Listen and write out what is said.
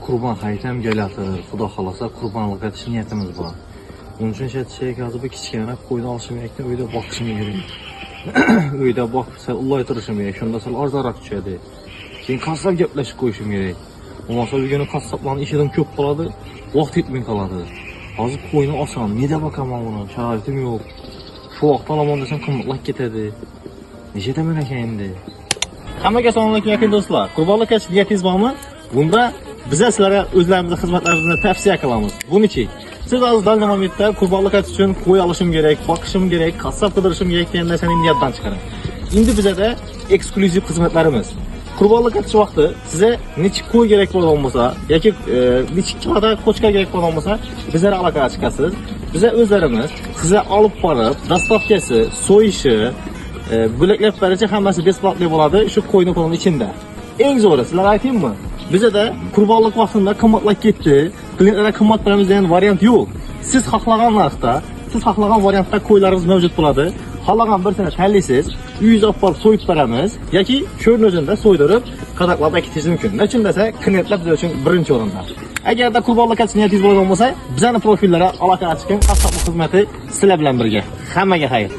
Qurban haytam gelatir. Xudo xolasa qurbonlik etish niyatimiz bor. Onun uchun hozir bir kichkina qo'yni olishim kerak, uyda boqishim kerak. Uyda boqib, ullaytirishim kerak. Shunda sal arzonroq tushadi. Keyin qassob gaplashib qo'yishim kerak. Bo'lmasa bugün qassoblarning ishidan ko'p qoladi, vaqt yetmay qoladi. Hozir qo'yni olsam, nega boqaman buni? Sharoitim yo'q. Shu vaqt olaman desam qimmatlab ketadi. Necha taman ekan endi? Hammaga assalomu alaykum yaqin do'stlar. Qurbonlik etish niyatingiz bormi? Bunda biz sizlarga o'zlarimizning xizmatlarimizni tavsiya qilamiz. Bunichi siz hozir dal momentda qurbonlik etish uchun qo'y olishim kerak, boqishim kerak, qassob qidirishim kerak degan narsani niyatdan chiqaring. Endi bizada eksklyuziv xizmatlarimiz. Qurbonlik etish vaqti sizga necha qo'y kerak bo'lgan bo'lsa yoki necha kiloda qo'chqa kerak bo'lgan bo'lsa, bizlarga aloqaga chiqasiz. Biz o'zlarimiz sizga olib borib, dostavkasi, so'yishi, bo'laklab berishi hammasi besplatli bo'ladi shu qo'yning qo'lining ichida. Eng zo'ri sizlar aytaymi? Bizda qurbonlik vaqtida qimmatlab ketdi, klientlarga qimmat beramiz degan variant yo'q. Siz xohlagan narxda, siz xohlagan variantda qo'ylaringiz mavjud bo'ladi. Xohlagan birsini tanlaysiz, uyingizga olib borib so'yib beramiz yoki sho'rni o'zida so'ydirib, qadoqlab ketishingiz mumkin. Nechun desa, klientlar biz uchun birinchi o'rinda. Agarda qurbonlik etish niyatingiz bo'lgan bo'lsa, bizning profillarga aloqa chiqing, qassoblik xizmati sizlar bilan birga. Hammaga xayr.